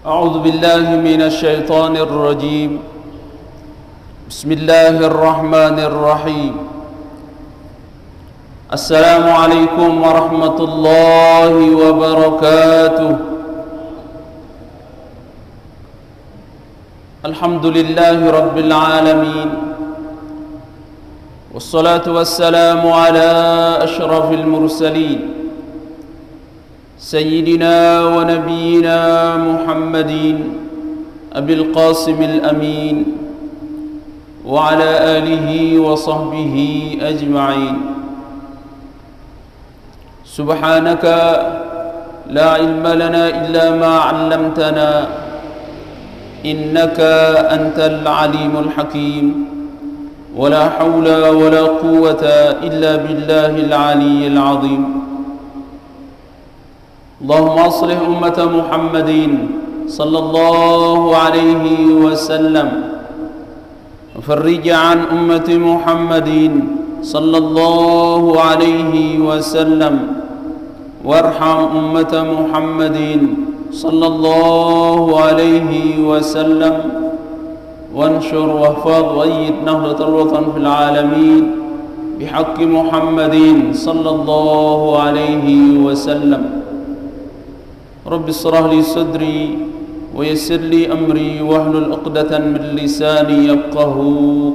أعوذ بالله من الشيطان الرجيم. بسم الله الرحمن الرحيم. السلام عليكم ورحمة الله وبركاته. الحمد لله رب العالمين، والصلاة والسلام على أشرف المرسلين سيدنا ونبينا محمد أبي القاسم الأمين وعلى آله وصحبه أجمعين. سبحانك لا علم لنا إلا ما علمتنا إنك أنت العليم الحكيم، ولا حول ولا قوة إلا بالله العلي العظيم. اللهم أصلح أمة محمد صلى الله عليه وسلم، وفرج عن أمة محمد صلى الله عليه وسلم، وارحم أمة محمد صلى الله عليه وسلم، وانشر واحفظ وأيد نهضة الوطن في العالمين بحق محمد صلى الله عليه وسلم. رب اشرح لي صدري ويسر لي أمري واحلل عقدة من لساني يفقه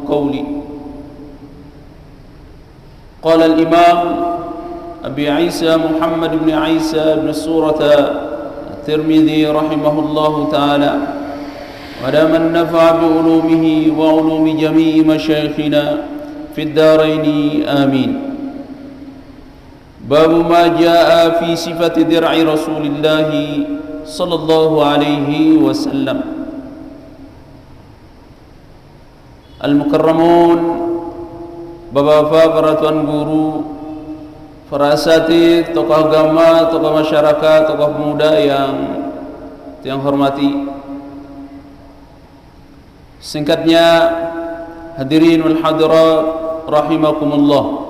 قولي. قال الإمام أبي عيسى محمد بن عيسى بن سورة الترمذي رحمه الله تعالى، ودام النفع بعلومه وعلوم جميع مشايخنا في الدارين آمين. باب ما جاء في صفة درع رسول الله صلى الله عليه وسلم. Al-Mukarramun, bapak-bapak, para tuan guru, para asatidz, tokoh agama, tokoh masyarakat, tokoh pemuda yang hormati. Singkatnya, hadirin wal hadirat rahimakumullah.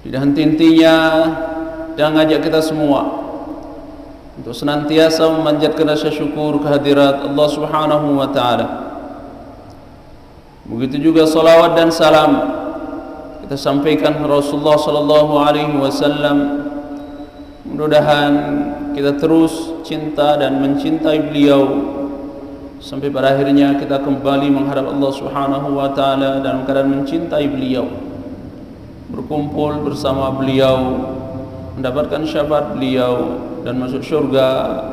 Tidak henti-hentinya dan ngajak kita semua untuk senantiasa memanjatkan rasa syukur kehadirat Allah Subhanahu wa taala. Begitu juga salawat dan salam kita sampaikan kepada Rasulullah sallallahu alaihi wasallam. Mudah-mudahan kita terus cinta dan mencintai beliau sampai pada akhirnya kita kembali menghadap Allah Subhanahu wa taala dalam keadaan mencintai beliau, berkumpul bersama beliau, mendapatkan syafaat beliau dan masuk syurga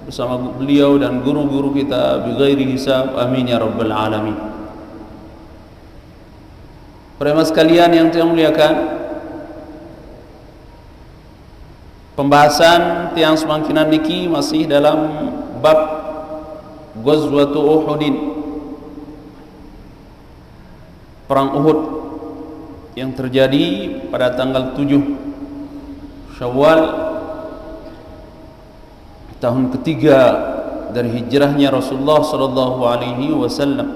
bersama beliau dan guru-guru kita bighairi hisab. Amin ya rabbal alamin. Para jemaah sekalian yang saya muliakan, pembahasan tiang semangkinan niki masih dalam bab Ghazwatu Uhudin, perang Uhud yang terjadi pada tanggal 7 Syawal tahun ketiga dari hijrahnya Rasulullah sallallahu alaihi wasallam.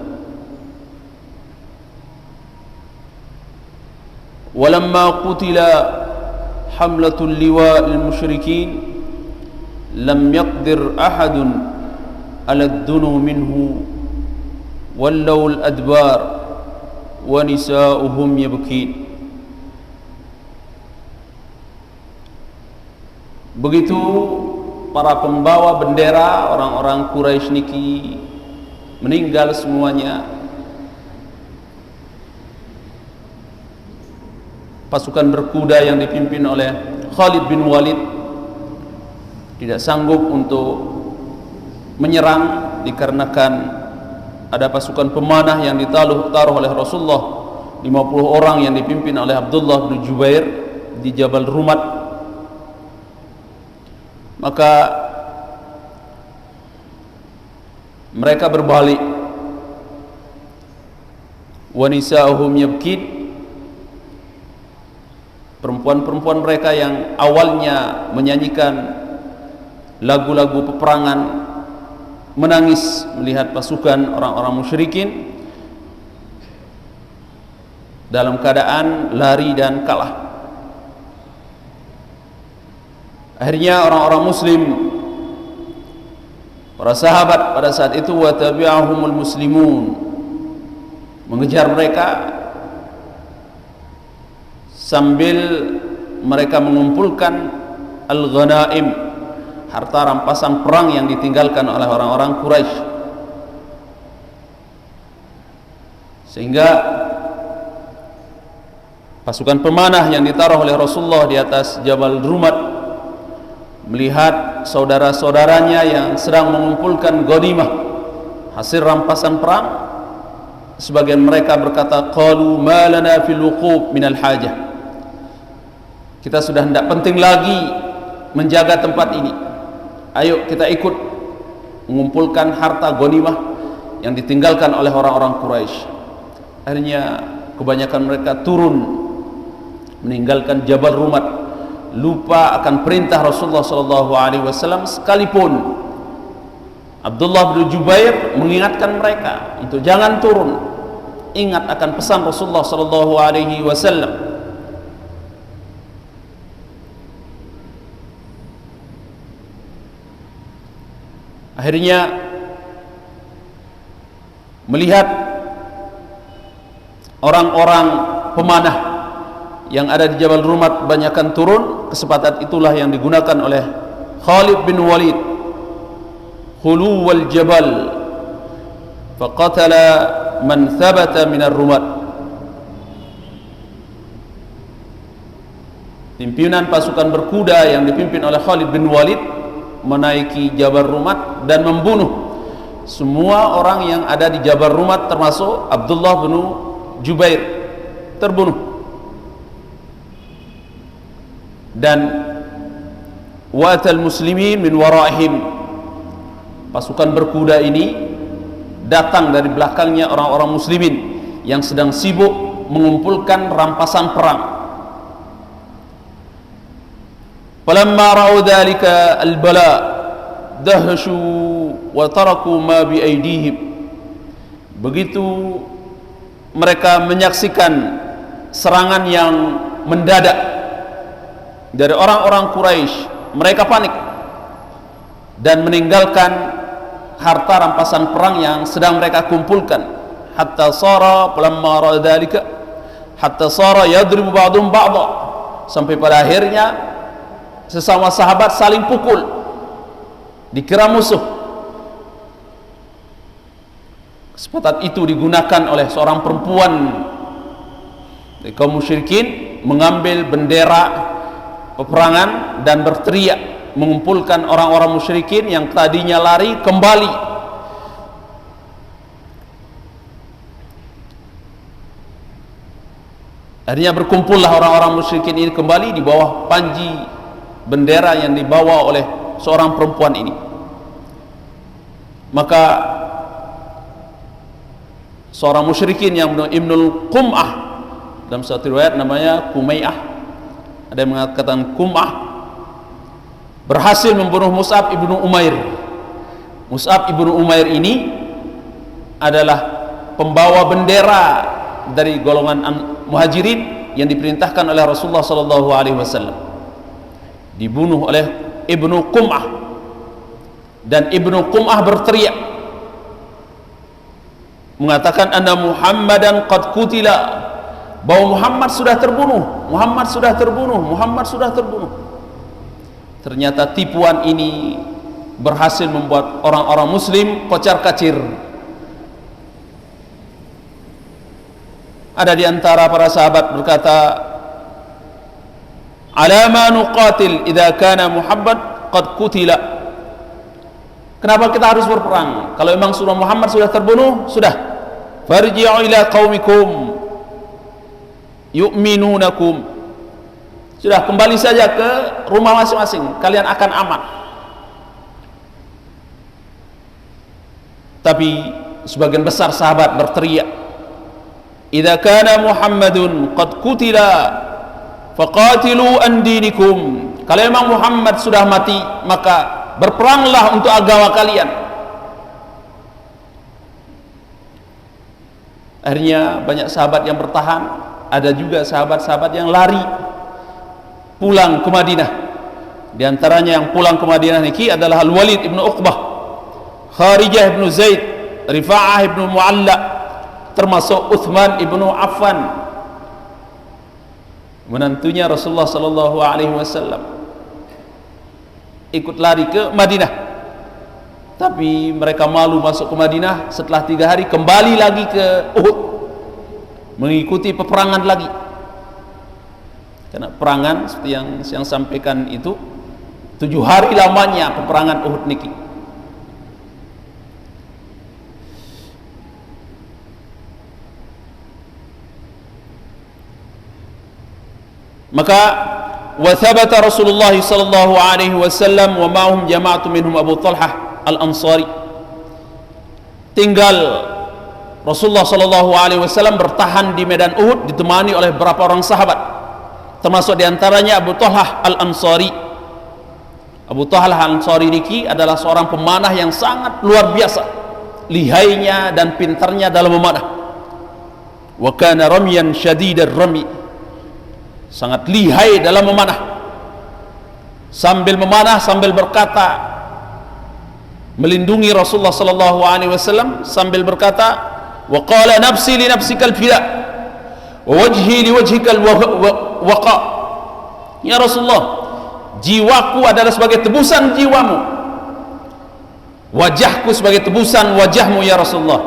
Walamma qutila hamlatul liwa'il musyrikin lam yaqdir ahadun ala ad-dunu minhu wallawul adbar wa nisa'uhum yabkin. Begitu para pembawa bendera orang-orang Quraisy niki meninggal semuanya, pasukan berkuda yang dipimpin oleh Khalid bin Walid tidak sanggup untuk menyerang dikarenakan ada pasukan pemanah yang taruh oleh Rasulullah, 50 orang yang dipimpin oleh Abdullah bin Jubair di Jabal Rumat. Maka mereka berbalik, wa nisa'uhum yabkin. Perempuan-perempuan mereka yang awalnya menyanyikan lagu-lagu peperangan menangis melihat pasukan orang-orang musyrikin dalam keadaan lari dan kalah. Akhirnya orang-orang muslim Para sahabat pada saat itu wa tabi'ahumul muslimun, mengejar mereka sambil mereka mengumpulkan al-ghanaim, harta rampasan perang yang ditinggalkan oleh orang-orang Quraisy. Sehingga pasukan pemanah yang ditaruh oleh Rasulullah di atas Jabal Rumat melihat saudara-saudaranya yang sedang mengumpulkan ghanimah, hasil rampasan perang, sebagian mereka berkata, qalu ma lana fil wuquf minal hajah, kita sudah tidak penting lagi menjaga tempat ini, ayo kita ikut mengumpulkan harta ghanimah yang ditinggalkan oleh orang-orang Quraisy. Akhirnya kebanyakan mereka turun meninggalkan Jabal Rumat, lupa akan perintah Rasulullah SAW, sekalipun Abdullah bin Jubair mengingatkan mereka untuk jangan turun, ingat akan pesan Rasulullah SAW. Akhirnya melihat orang-orang pemanah yang ada di Jabal Rumat banyakkan turun, kesempatan itulah yang digunakan oleh Khalid bin Walid, khulu wal jabal faqatala man thabata minar rumat. Pimpinan pasukan berkuda yang dipimpin oleh Khalid bin Walid menaiki Jabal Rumat dan membunuh semua orang yang ada di Jabal Rumat, termasuk Abdullah bin Jubair terbunuh. Dan watal muslimin min waraihim, pasukan berkuda ini datang dari belakangnya orang-orang muslimin yang sedang sibuk mengumpulkan rampasan perang. Falamma ra'u dhalika al-bala dahshu wa taraku ma bi aydihim, begitu mereka menyaksikan serangan yang mendadak dari orang-orang Quraisy, mereka panik dan meninggalkan harta rampasan perang yang sedang mereka kumpulkan. Hatta sara falamma ra'a dzalika hatta sara yadribu ba'dhum ba'dha, sampai pada akhirnya sesama sahabat saling pukul, dikira musuh. Kesempatan itu digunakan oleh seorang perempuan dari kaum musyrikin mengambil bendera peperangan dan berteriak mengumpulkan orang-orang musyrikin yang tadinya lari kembali. Akhirnya berkumpullah orang-orang musyrikin ini kembali di bawah panji bendera yang dibawa oleh seorang perempuan ini. Maka seorang musyrikin yang Ibnul Qum'ah, dalam satu riwayat namanya Kumayyah, ada yang mengatakan Qum'ah, berhasil membunuh Mus'ab ibnu Umair. Mus'ab ibnu Umair ini adalah pembawa bendera dari golongan muhajirin yang diperintahkan oleh Rasulullah SAW. Dibunuh oleh Ibnu Qum'ah, dan Ibnu Qum'ah berteriak mengatakan anna Muhammadan qad qutila, bahwa Muhammad sudah terbunuh, Muhammad sudah terbunuh, Muhammad sudah terbunuh. Ternyata tipuan ini berhasil membuat orang-orang muslim kocar-kacir. Ada di antara para sahabat berkata, ala ma nuqatil idza kana Muhammad qad qutila, kenapa kita harus berperang kalau memang sudah Muhammad sudah terbunuh? Sudah, farji'u ila qaumikum yu'minunakum, sudah kembali saja ke rumah masing-masing, kalian akan aman. Tapi sebagian besar sahabat berteriak, idza kana Muhammadun qad qutila faqatilu an dinikum, kalau memang Muhammad sudah mati maka berperanglah untuk agama kalian. Akhirnya banyak sahabat yang bertahan, ada juga sahabat-sahabat yang lari pulang ke Madinah. Di antaranya yang pulang ke Madinah ini adalah Al-Walid ibn Uqbah Kharijah ibn Zaid, Rifa'ah ibn Mu'alla, termasuk Uthman ibn Affan, menantunya Rasulullah sallallahu alaihi wasallam, ikut lari ke Madinah. Tapi mereka malu masuk ke Madinah. Setelah 3 hari kembali lagi ke Uhud, mengikuti peperangan lagi. Karena peperangan seperti yang sampaikan itu 7 hari lamanya peperangan Uhud niki. Maka wa thabata Rasulullah sallallahu alaihi wasallam wa ma'hum jama'atu minhum Abu Talhah Al-Ansari. Tinggal Rasulullah sallallahu alaihi wasallam bertahan di medan Uhud ditemani oleh beberapa orang sahabat, termasuk diantaranya Abu Talhah Al-Ansari. Abu Talhah Al-Ansari niki adalah seorang pemanah yang sangat luar biasa, lihainya dan pintarnya dalam memanah. Wa kana ramyan syadidar rami, sangat lihai dalam memanah. Sambil memanah sambil berkata, melindungi Rasulullah sallallahu alaihi wasallam, sambil berkata, wa qala nafsi li nafsikal fida wa wajhi li wajhikal waqa. Ya Rasulullah, jiwaku adalah sebagai tebusan jiwamu, wajahku sebagai tebusan wajahmu ya Rasulullah.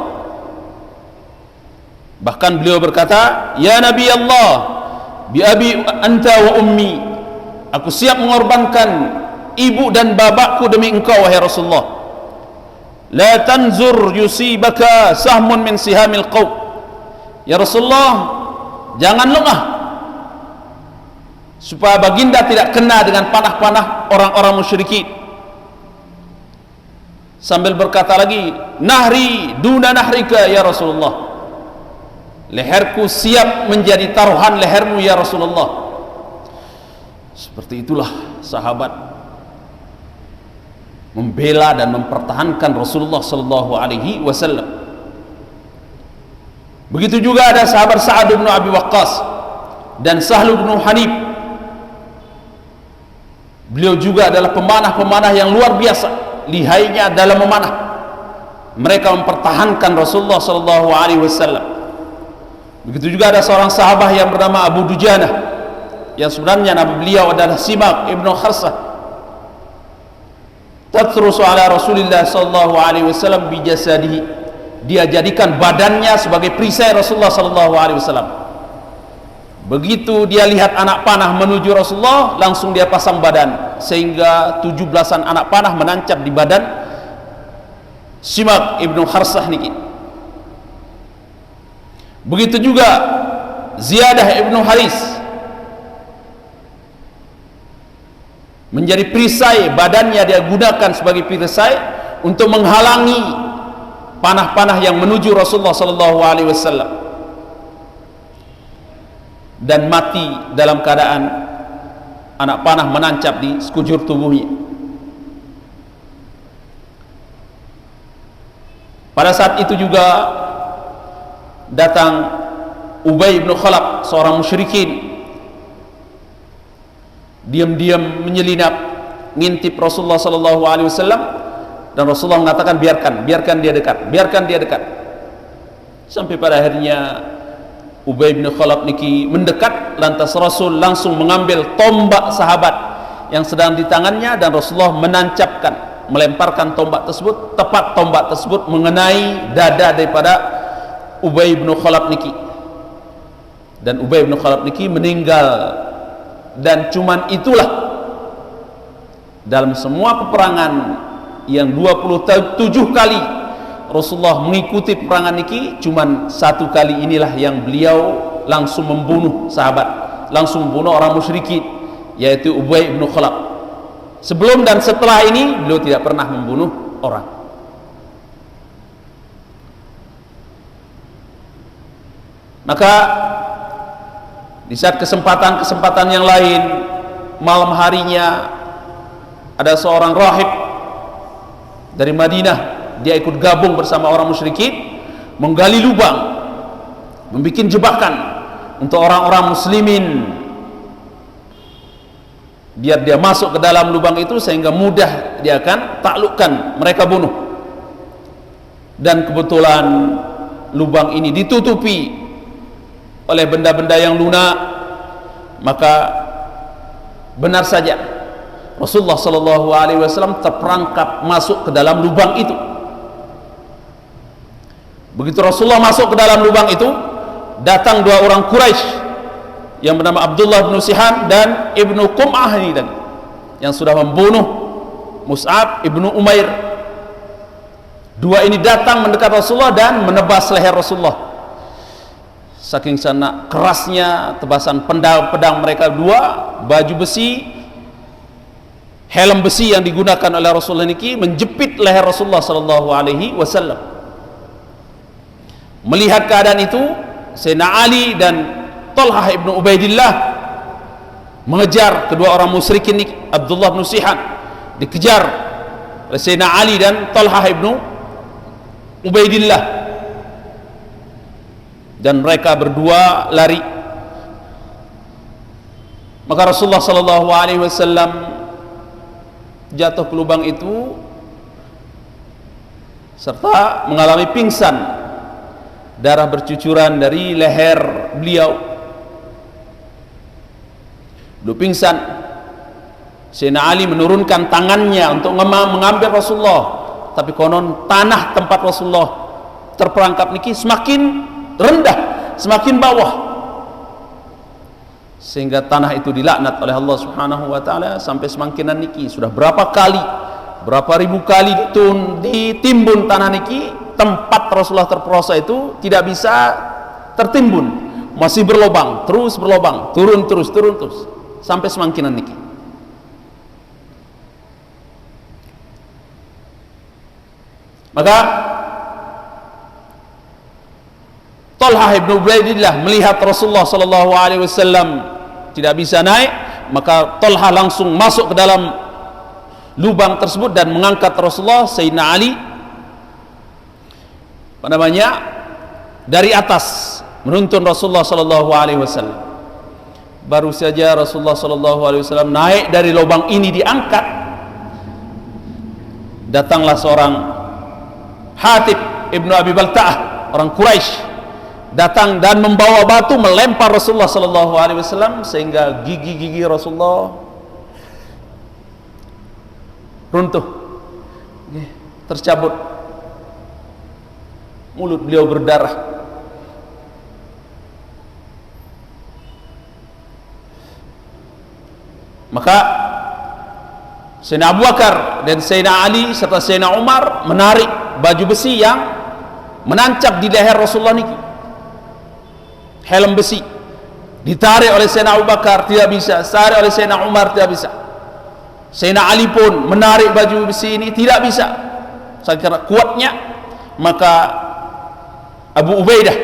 Bahkan beliau berkata, ya Nabi Allah, bi abi anta wa ummi, aku siap mengorbankan ibu dan bapakku demi engkau wahai Rasulullah. La tanzur yusibaka sahmun min sihamil qaum. Ya Rasulullah, jangan lengah supaya baginda tidak kena dengan panah-panah orang-orang musyrikin. Sambil berkata lagi, nahri duna nahrika ya Rasulullah, leherku siap menjadi taruhan lehermu ya Rasulullah. Seperti itulah sahabat membela dan mempertahankan Rasulullah sallallahu alaihi wasallam. Begitu juga ada sahabat Sa'ad bin Abi Waqqas dan Sahl bin Hanif. Beliau juga adalah pemanah-pemanah yang luar biasa, lihainya dalam memanah. Mereka mempertahankan Rasulullah sallallahu alaihi wasallam. Begitu juga ada seorang sahabat yang bernama Abu Dujanah, yang sebenarnya nama beliau adalah Simak ibnu Kharsah. Tatrusu ala Rasulillah sallallahu alaihi wasallam bi jasadihi, dia jadikan badannya sebagai perisai Rasulullah sallallahu alaihi wasallam. Begitu dia lihat anak panah menuju Rasulullah, langsung dia pasang badan, sehingga 17-an anak panah menancap di badan Simak ibnu Kharsah niki. Begitu juga Ziyadah ibnu Haris menjadi perisai, badannya dia gunakan sebagai perisai untuk menghalangi panah-panah yang menuju Rasulullah sallallahu alaihi wasallam, dan mati dalam keadaan anak panah menancap di sekujur tubuhnya. Pada saat itu juga datang Ubay bin Khalaf, seorang musyrikin, diam-diam menyelinap ngintip Rasulullah sallallahu alaihi wasallam, dan Rasulullah mengatakan biarkan dia dekat. Sampai pada akhirnya Ubay bin Khalaf niki mendekat, lantas Rasul langsung mengambil tombak sahabat yang sedang di tangannya, dan Rasulullah melemparkan tombak tersebut, tepat tombak tersebut mengenai dada daripada Ubay bin Khalaf niki, dan Ubay bin Khalaf niki meninggal. Dan cuman itulah dalam semua peperangan yang 27 kali Rasulullah mengikuti peperangan niki, cuman 1 kali inilah yang beliau langsung membunuh sahabat, langsung membunuh orang musyrikin, yaitu Ubay bin Khalaf. Sebelum dan setelah ini beliau tidak pernah membunuh orang. Maka di saat kesempatan yang lain, malam harinya ada seorang rahib dari Madinah, dia ikut gabung bersama orang musyrikin, menggali lubang, membuat jebakan untuk orang-orang muslimin, biar dia masuk ke dalam lubang itu sehingga mudah dia akan taklukkan, mereka bunuh. dan kebetulan lubang ini ditutupi oleh benda-benda yang lunak, maka benar saja Rasulullah sallallahu alaihi wasallam terperangkap masuk ke dalam lubang itu. Begitu Rasulullah masuk ke dalam lubang itu, datang dua orang Quraisy yang bernama Abdullah bin Sihan dan Ibnu Qum'ah ini tadi, yang sudah membunuh Mus'ab ibnu Umair. Dua ini datang mendekat Rasulullah dan menebas leher Rasulullah. Saking sana kerasnya tebasan pedang mereka dua, baju besi, helm besi yang digunakan oleh Rasulullah niki menjepit leher Rasulullah sallallahu alaihi wasallam. Melihat keadaan itu, Sayyidina Ali dan Talhah ibnu Ubaidillah mengejar kedua orang musyrikin ini. Abdullah bin Sihan dikejar oleh Sayyidina Ali dan Talhah ibnu Ubaidillah, dan mereka berdua lari. Maka Rasulullah sallallahu alaihi wasallam jatuh ke lubang itu serta mengalami pingsan. Darah bercucuran dari leher beliau. Beliau pingsan. Sayyidina Ali menurunkan tangannya untuk mengambil Rasulullah, tapi konon tanah tempat Rasulullah terperangkap niki semakin rendah, semakin bawah, sehingga tanah itu dilaknat oleh Allah Subhanahu wa taala sampai semangkinan niki. Sudah berapa kali, berapa ribu kali ditimbun tanah niki, tempat Rasulullah terperosok itu tidak bisa tertimbun, masih berlobang, terus berlobang, turun terus sampai semangkinan niki. Maka Talhah ibn Ubaidillah melihat Rasulullah sallallahu alaihi wasallam tidak bisa naik, maka Talhah langsung masuk ke dalam lubang tersebut dan mengangkat Rasulullah Sayyidina Ali dari atas, menuntun Rasulullah sallallahu alaihi wasallam. Baru saja Rasulullah sallallahu alaihi wasallam naik dari lubang ini, diangkat, datanglah seorang Hatib ibnu Abi Balta'ah, orang Quraisy, datang dan membawa batu melempar Rasulullah sallallahu alaihi wasallam sehingga gigi-gigi Rasulullah runtuh, tercabut, mulut beliau berdarah. Maka Sayyidina Abu Bakar dan Sayyidina Ali serta Sayyidina Umar menarik baju besi yang menancap di leher Rasulullah niki, helm besi, ditarik oleh Sayyidina Abu Bakar, tidak bisa. Ditarik oleh Sayyidina Umar, tidak bisa. Sayyidina Ali pun menarik baju besi ini, tidak bisa. Karena kuatnya, maka Abu Ubaidah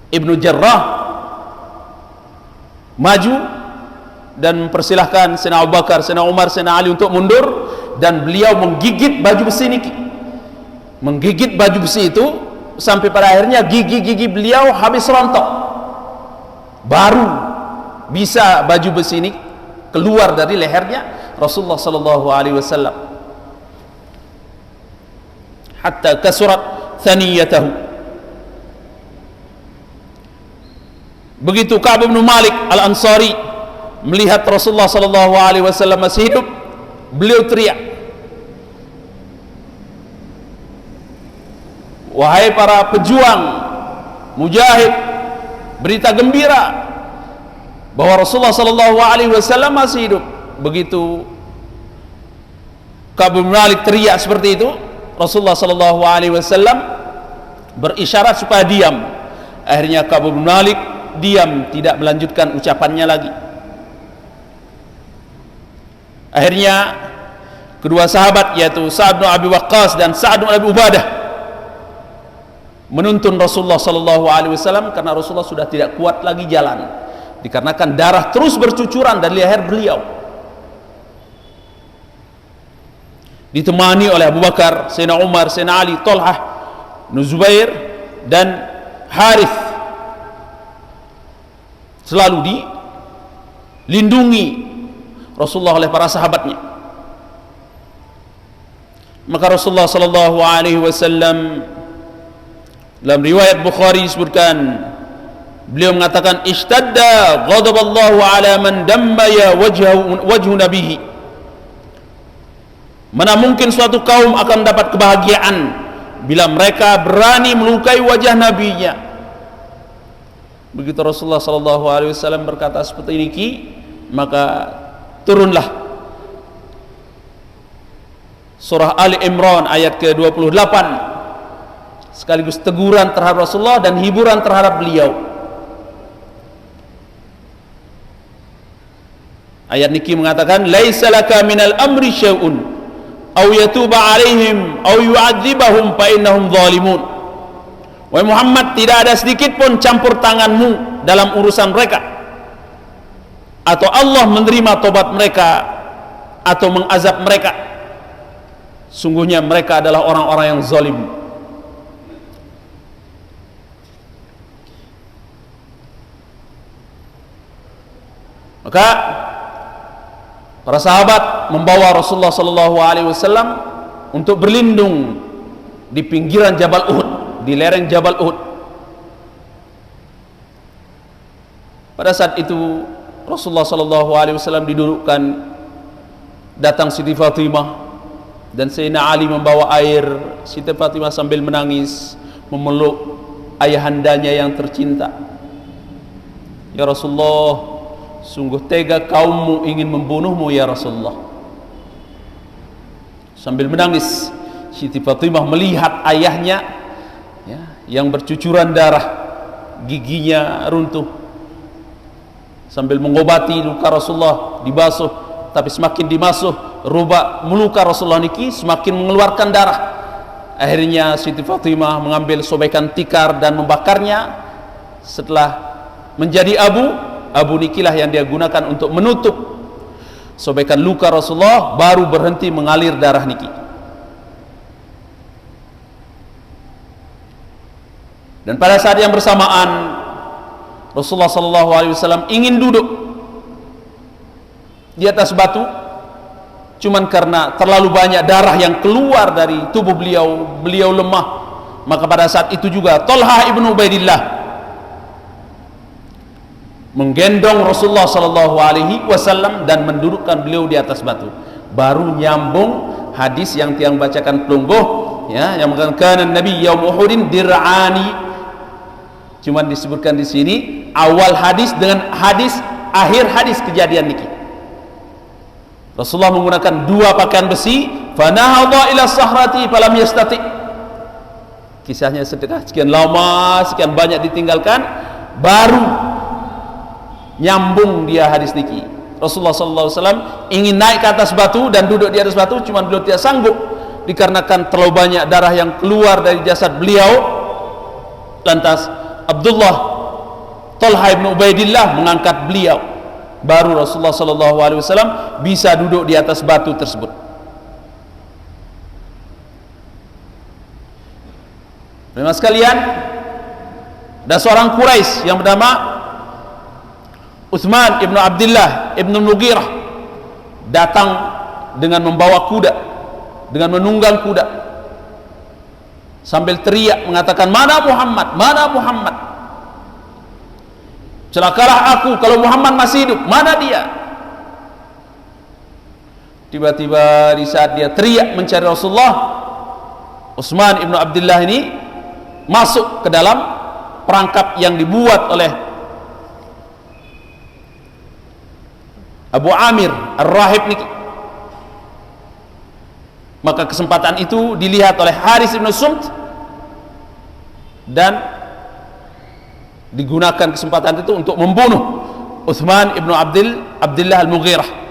Ibnu Jarrah maju dan mempersilahkan Sayyidina Abu Bakar, Sayyidina Umar, Sayyidina Ali untuk mundur, dan beliau menggigit baju besi ini, menggigit baju besi itu sampai pada akhirnya gigi-gigi beliau habis rontok, baru bisa baju besi ini keluar dari lehernya Rasulullah sallallahu alaihi wasallam, hatta kasurat thaniyatahu. Begitu Ka'ab bin Malik Al-Ansari melihat Rasulullah sallallahu alaihi wasallam masih hidup, beliau teriak, wahai para pejuang mujahid, berita gembira bahwa Rasulullah sallallahu alaihi wasallam masih hidup. Begitu Ka'ab bin Malik teriak seperti itu, Rasulullah sallallahu alaihi wasallam berisyarat supaya diam. Akhirnya Ka'ab bin Malik diam, tidak melanjutkan ucapannya lagi. Akhirnya kedua sahabat, yaitu Sa'ad bin Abi Waqqas dan Sa'ad bin Abi Ubadah, menuntun Rasulullah sallallahu alaihi wasallam karena Rasulullah sudah tidak kuat lagi jalan, dikarenakan darah terus bercucuran dari leher beliau. Ditemani oleh Abu Bakar, Sayyidina Umar, Sayyidina Ali, Talhah, Zubair dan Harith, selalu dilindungi Rasulullah oleh para sahabatnya. Maka Rasulullah sallallahu alaihi wasallam dalam riwayat Bukhari disebutkan, beliau mengatakan, ishtadda ghadaballahu ala man dammaya wajhu nabihi. Mana mungkin suatu kaum akan mendapat kebahagiaan bila mereka berani melukai wajah nabinya. Begitu Rasulullah sallallahu alaihi wasallam berkata seperti ini, maka turunlah surah Ali Imran ayat ke-28 sekaligus teguran terhadap Rasulullah dan hiburan terhadap beliau. Ayat niki mengatakan, laisa laka minal amri syai'un aw yatuba alaihim aw yu'adzibahum fa innahum zalimun. Wahai Muhammad, tidak ada sedikit pun campur tanganmu dalam urusan mereka, atau Allah menerima tobat mereka atau mengazab mereka. Sungguhnya mereka adalah orang-orang yang zalim. Maka para sahabat membawa Rasulullah sallallahu alaihi wasallam untuk berlindung di pinggiran Jabal Uhud, di lereng Jabal Uhud. Pada saat itu Rasulullah sallallahu alaihi wasallam didudukkan, datang Siti Fatimah dan Sayyidina Ali membawa air. Siti Fatimah sambil menangis memeluk ayahandanya yang tercinta. Ya Rasulullah, sungguh tega kaummu ingin membunuhmu ya Rasulullah. Sambil menangis Siti Fatimah melihat ayahnya ya, yang bercucuran darah, giginya runtuh. Sambil mengobati luka Rasulullah, dibasuh, tapi semakin dimasuh meluka Rasulullah niki semakin mengeluarkan darah. Akhirnya Siti Fatimah mengambil sobekan tikar dan membakarnya. Setelah menjadi abu nikilah yang dia gunakan untuk menutup sobekan luka Rasulullah, baru berhenti mengalir darah niki. Dan pada saat yang bersamaan Rasulullah sallallahu alaihi wasallam ingin duduk di atas batu, cuman karena terlalu banyak darah yang keluar dari tubuh beliau lemah. Maka pada saat itu juga Talha ibnu Ubaidillah menggendong Rasulullah sallallahu alaihi wasallam dan mendudukkan beliau di atas batu. Baru nyambung hadis yang tiang bacakan pelungguh ya, yang mengatakan kana Nabi yaum Uhudin dir'ani. Cuman disebutkan di sini awal hadis dengan akhir hadis kejadian niki. Rasulullah menggunakan dua pakaian besi, fanahadha ila sahrati falam yastati. Kisahnya sekian lama, sekian banyak ditinggalkan, baru nyambung dia hadis niki. Rasulullah sallallahu alaihi wasallam ingin naik ke atas batu dan duduk di atas batu, cuman beliau tidak sanggup dikarenakan terlalu banyak darah yang keluar dari jasad beliau. Lantas Talha ibn Ubaidillah mengangkat beliau, baru Rasulullah sallallahu alaihi wasallam bisa duduk di atas batu tersebut. Teman-teman sekalian, ada seorang Quraisy yang bernama Utsman ibn Abdullah ibn Mughirah datang dengan membawa kuda, dengan menunggang kuda, sambil teriak mengatakan, mana Muhammad, mana Muhammad, celakalah aku kalau Muhammad masih hidup, mana dia. Tiba-tiba di saat dia teriak mencari Rasulullah, Utsman ibn Abdullah ini masuk ke dalam perangkap yang dibuat oleh Abu Amir Ar-Rahib niki. Maka kesempatan itu dilihat oleh Haris ibn Sumt dan digunakan kesempatan itu untuk membunuh Utsman ibn Abdullah al-Mughirah.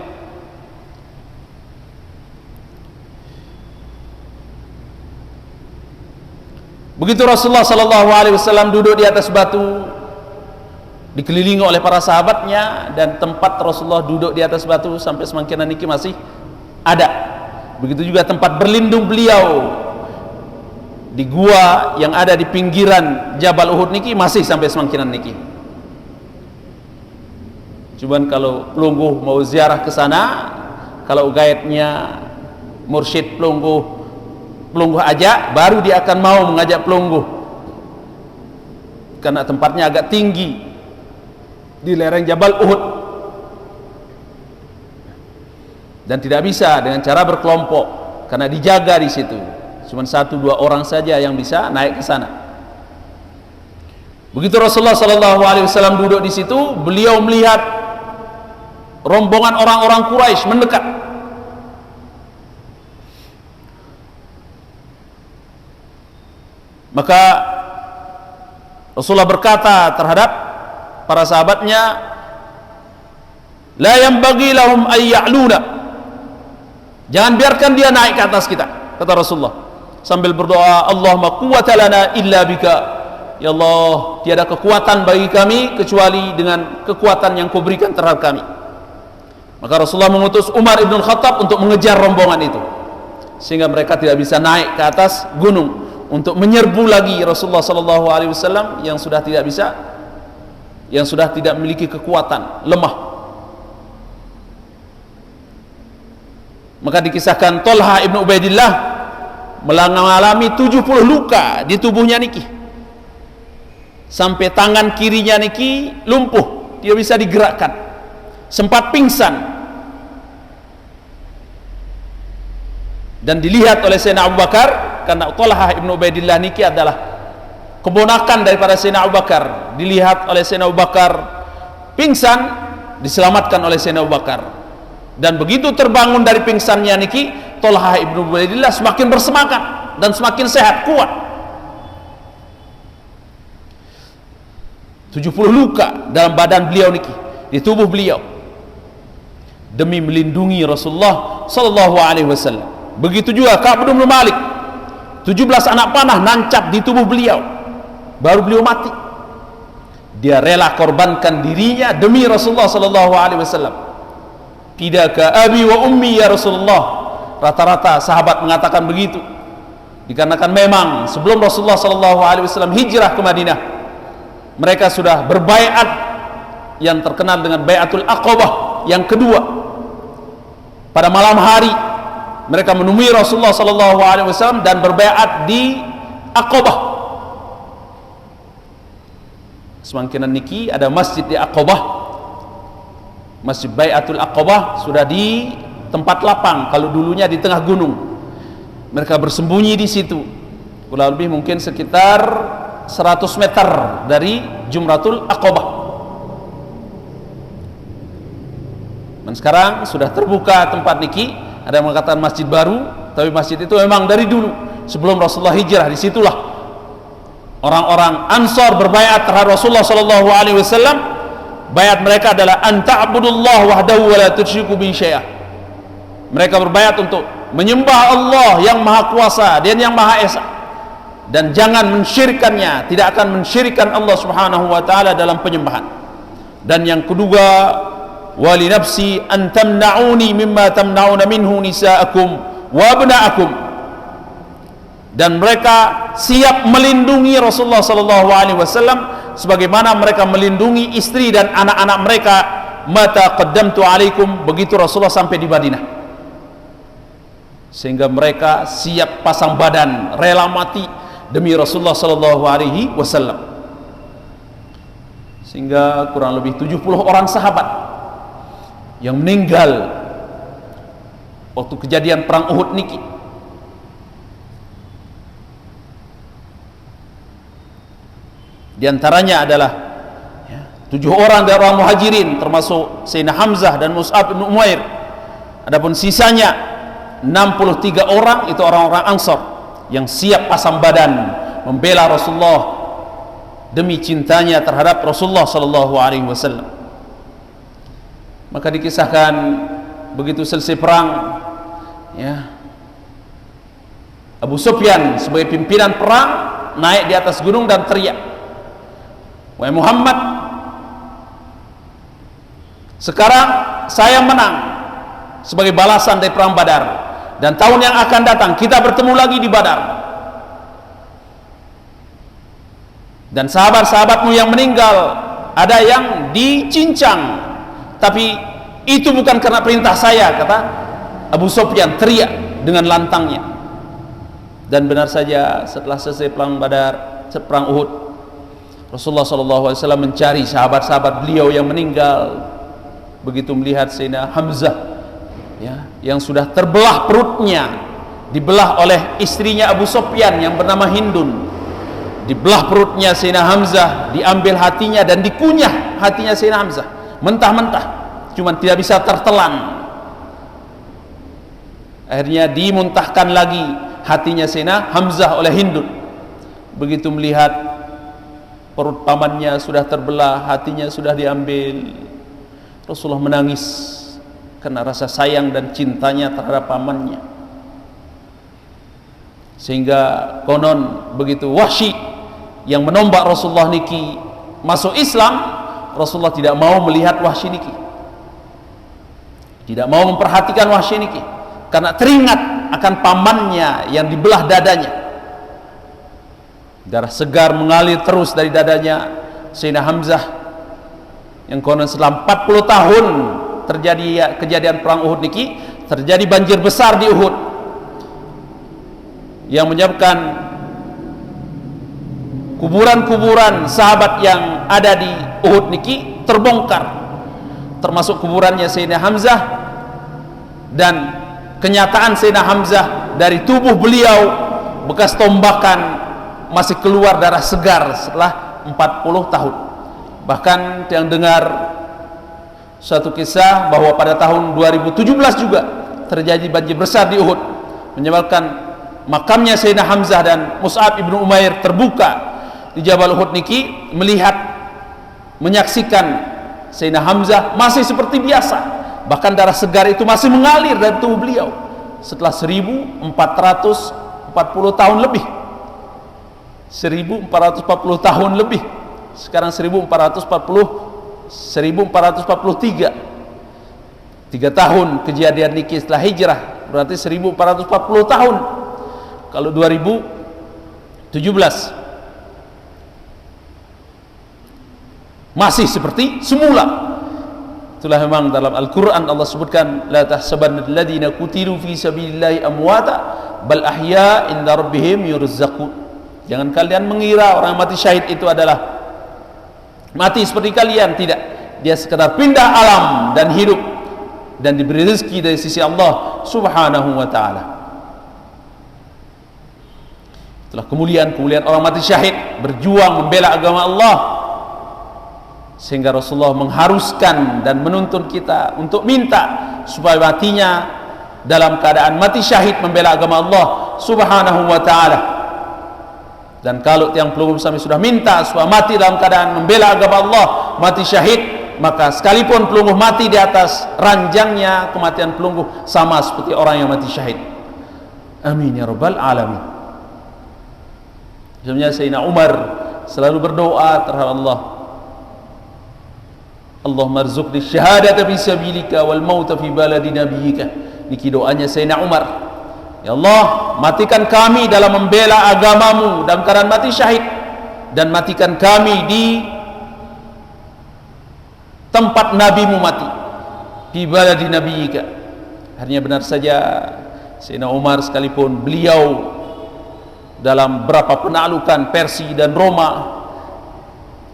Begitu Rasulullah sallallahu alaihi wasallam duduk di atas batu, dikelilingi oleh para sahabatnya, dan tempat Rasulullah duduk di atas batu sampai semangkinan niki masih ada. Begitu juga tempat berlindung beliau di gua yang ada di pinggiran Jabal Uhud niki masih sampai semangkinan niki. Cuman kalau pelungguh mau ziarah ke sana, kalau gaibnya mursyid pelungguh pelungguh ajak, baru dia akan mau mengajak pelungguh, karena tempatnya agak tinggi di lereng Jabal Uhud, dan tidak bisa dengan cara berkelompok karena dijaga di situ. Cuma 1-2 orang saja yang bisa naik ke sana. Begitu Rasulullah SAW duduk di situ, beliau melihat rombongan orang-orang Quraisy mendekat. Maka Rasulullah berkata terhadap para sahabatnya, la yanbaghi lahum ay ya'luna, jangan biarkan dia naik ke atas kita, kata Rasulullah sambil berdoa, Allahumma quwwata lana illa bika, ya Allah, tiada kekuatan bagi kami kecuali dengan kekuatan yang kau berikan terhadap kami. Maka Rasulullah mengutus Umar ibn Khattab untuk mengejar rombongan itu, sehingga mereka tidak bisa naik ke atas gunung untuk menyerbu lagi Rasulullah SAW yang sudah tidak bisa, yang sudah tidak memiliki kekuatan, lemah. Maka dikisahkan Thalha ibn Ubaidillah mengalami 70 luka di tubuhnya niki, sampai tangan kirinya niki lumpuh, dia bisa digerakkan, sempat pingsan. Dan dilihat oleh Sayyidina Abu Bakar, karena Thalha ibn Ubaidillah niki adalah keponakan daripada Sayyidina Abu Bakar. Dilihat oleh Sayyidina Abu Bakar pingsan, diselamatkan oleh Sayyidina Abu Bakar. Dan begitu terbangun dari pingsannya niki, Thalha ibn Ubaidillah semakin bersemangat dan semakin sehat, kuat. 70 luka dalam badan beliau niki, di tubuh beliau, demi melindungi Rasulullah sallallahu alaihi wasallam. Begitu juga Ka'ab bin Malik, 17 anak panah nancap di tubuh beliau, baru beliau mati. Dia rela korbankan dirinya demi Rasulullah sallallahu alaihi wasallam. Fidaka abi wa ummi ya Rasulullah. Rata-rata sahabat mengatakan begitu, dikarenakan memang sebelum Rasulullah SAW hijrah ke Madinah, mereka sudah berbaiat yang terkenal dengan Baiatul Aqabah yang kedua. Pada malam hari mereka menemui Rasulullah SAW dan berbaiat di Aqabah. Semangkinan niki ada masjid di Aqabah, Masjid Baiatul Aqabah, sudah di tempat lapang, kalau dulunya di tengah gunung. Mereka bersembunyi di situ, kurang lebih mungkin sekitar 100 meter dari Jumratul Aqabah. Dan sekarang sudah terbuka tempat niki. Ada yang mengatakan masjid baru, tapi masjid itu memang dari dulu sebelum Rasulullah hijrah. Disitulah orang-orang Ansar berbaiat terhadap Rasulullah SAW. Baiat mereka adalah an ta'budullah wahdahu wa la tusyriku bihi syai'an. Mereka berbaiat untuk menyembah Allah yang Maha Kuasa dan yang Maha Esa, dan jangan mensyirikkannya, tidak akan mensyirikkan Allah Subhanahu wa taala dalam penyembahan. Dan yang kedua, wali nafsi an tamna'uni mimma tamna'una minhu nisa'akum wa abna'akum. Dan mereka siap melindungi Rasulullah sallallahu alaihi wasallam sebagaimana mereka melindungi istri dan anak-anak mereka. Mata qaddamtu alaikum, begitu Rasulullah sampai di Madinah, sehingga mereka siap pasang badan, rela mati demi Rasulullah sallallahu alaihi wasallam. Sehingga kurang lebih 70 orang sahabat yang meninggal waktu kejadian perang Uhud niki. Di antaranya adalah 7 orang dari orang Muhajirin, termasuk Sayyidina Hamzah dan Mus'ab bin Umair. Adapun sisanya 63 orang itu orang-orang Ansar yang siap pasang badan membela Rasulullah demi cintanya terhadap Rasulullah sallallahu alaihi wasallam. Maka dikisahkan begitu selesai perang, ya, Abu Sufyan sebagai pimpinan perang naik di atas gunung dan teriak, "Wahai Muhammad, sekarang saya menang sebagai balasan dari perang Badar, dan tahun yang akan datang kita bertemu lagi di Badar. Dan sahabat-sahabatmu yang meninggal ada yang dicincang, tapi itu bukan karena perintah saya," kata Abu Sufyan teriak dengan lantangnya. Dan benar saja setelah selesai perang Badar, perang Uhud, Rasulullah SAW mencari sahabat-sahabat beliau yang meninggal. Begitu melihat Sayyidina Hamzah, ya, yang sudah terbelah perutnya, dibelah oleh istrinya Abu Sufyan yang bernama Hindun. Dibelah perutnya Sayyidina Hamzah, diambil hatinya dan dikunyah hatinya Sayyidina Hamzah mentah-mentah, cuman tidak bisa tertelan. Akhirnya dimuntahkan lagi hatinya Sayyidina Hamzah oleh Hindun. Begitu melihat perut pamannya sudah terbelah, hatinya sudah diambil, Rasulullah menangis karena rasa sayang dan cintanya terhadap pamannya. Sehingga konon begitu Wahsy yang menombak Rasulullah niki masuk Islam, Rasulullah tidak mau melihat Wahsy niki, tidak mau memperhatikan Wahsy niki, karena teringat akan pamannya yang dibelah dadanya. Darah segar mengalir terus dari dadanya Sayyidina Hamzah, yang konon setelah 40 tahun terjadi kejadian perang Uhud niki, terjadi banjir besar di Uhud yang menyebabkan kuburan-kuburan sahabat yang ada di Uhud niki terbongkar, termasuk kuburannya Sayyidina Hamzah. Dan kenyataan Sayyidina Hamzah, dari tubuh beliau bekas tombakan masih keluar darah segar setelah 40 tahun. Bahkan yang dengar suatu kisah bahwa pada tahun 2017 juga terjadi banjir besar di Uhud, menyebabkan makamnya Sayyidina Hamzah dan Mus'ab ibnu Umair terbuka di Jabal Uhud niki, menyaksikan Sayyidina Hamzah masih seperti biasa, bahkan darah segar itu masih mengalir dari tubuh beliau setelah 1440 tahun lebih. 1440 tahun lebih, sekarang 1443, 3 tahun kejadian niki setelah hijrah, berarti 1440 tahun. Kalau 2017 masih seperti semula. Itulah memang dalam Al-Quran Allah sebutkan, la tahsabanna alladhina qutilu fi sabilillahi amwata bal ahya inda rabbihim yurzaqun. Jangan kalian mengira orang mati syahid itu adalah mati seperti kalian. Tidak, dia sekadar pindah alam dan hidup dan diberi rezeki dari sisi Allah subhanahu wa ta'ala. Itulah kemuliaan orang mati syahid, berjuang membela agama Allah, sehingga Rasulullah mengharuskan dan menuntun kita untuk minta supaya matinya dalam keadaan mati syahid membela agama Allah subhanahu wa ta'ala. Dan kalau tiang pelunggu kami sudah minta supaya mati dalam keadaan membela agama Allah, mati syahid, maka sekalipun pelunggu mati di atas ranjangnya, kematian pelunggu sama seperti orang yang mati syahid. Amin ya rabbal alamin. Sebenarnya Sayyidina Umar selalu berdoa terhadap Allah, Allahumma rzuqni syahadata fi sabilika wal mauta fi baladi nabiyyika. Niki doanya Sayyidina Umar, ya Allah, matikan kami dalam membela agamamu dalam keadaan mati syahid, dan matikan kami di tempat nabimu mati, fi baladi nabiyyika. Akhirnya benar saja Sayyidina Umar, sekalipun beliau dalam berapa penaklukan Persia dan Roma,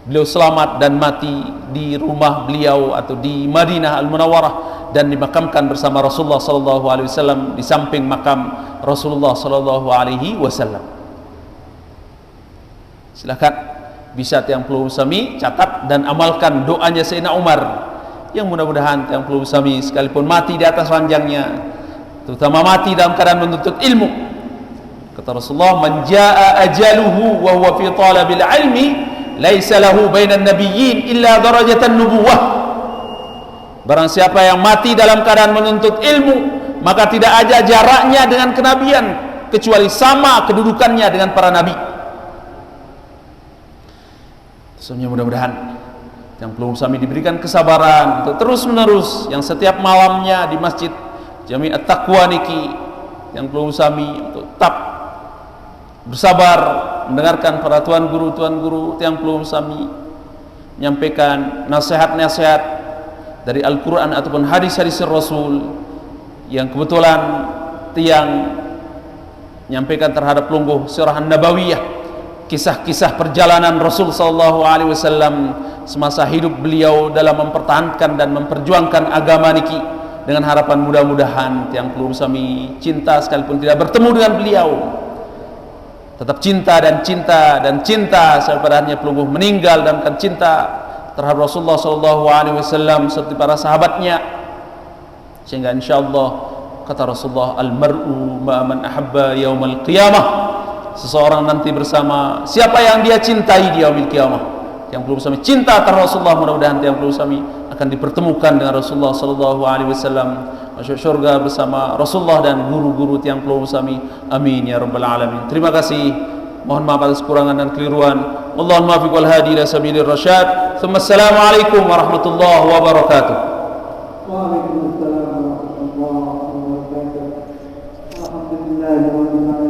beliau selamat dan mati di rumah beliau atau di Madinah Al-Munawwarah, dan dimakamkan bersama Rasulullah SAW di samping makam Rasulullah SAW. Silakan bisa tiang peluru sami catat dan amalkan doanya Sayyidina Umar, yang mudah-mudahan tiang peluru sami sekalipun mati di atas ranjangnya, terutama mati dalam keadaan menuntut ilmu. Kata Rasulullah, man jaa ajaluhu wa huwa fi talabil ilmi laisa lahu bainan nabiyyin illa darajatan nubuwah. Barang siapa yang mati dalam keadaan menuntut ilmu, maka tidak ada jaraknya dengan kenabian, kecuali sama kedudukannya dengan para nabi. Semuanya mudah-mudahan yang belum kami diberikan kesabaran untuk terus menerus, yang setiap malamnya di masjid Jami' At-Taqwa niki, yang belum kami untuk tetap bersabar mendengarkan para tuan guru yang belum kami menyampaikan nasihat-nasihat dari Al-Quran ataupun hadis-hadis Rasul, yang kebetulan tiang menyampaikan terhadap pelungguh Sirah An-Nabawiyah, kisah-kisah perjalanan Rasul sallallahu alaihi wasallam semasa hidup beliau dalam mempertahankan dan memperjuangkan agama niki, dengan harapan mudah-mudahan tiang pelungguh sami cinta sekalipun tidak bertemu dengan beliau, tetap cinta dan cinta dan cinta sampai pada akhirnya pelungguh meninggal dalam cinta terhadap Rasulullah sallallahu alaihi wasallam seperti para sahabatnya, sehingga insyaallah kata Rasulullah, al-mar'u ma'a man ahabba yaumal qiyamah, seseorang nanti bersama siapa yang dia cintai di yaumil qiyamah. Yang perlu sami cinta terhadap Rasulullah, mudah-mudahan yang perlu sami akan dipertemukan dengan Rasulullah sallallahu alaihi wasallam, masuk surga bersama Rasulullah dan guru-guru yang perlu sami. Amin ya rabbal alamin. Terima kasih. Mohon maaf atas kekurangan dan keliruan. Wallahul muwaffiq wal hadi ila sabilir rasyad. Assalamualaikum warahmatullahi wabarakatuh. Waalaikumsalam warahmatullahi wabarakatuh. Alhamdulillah.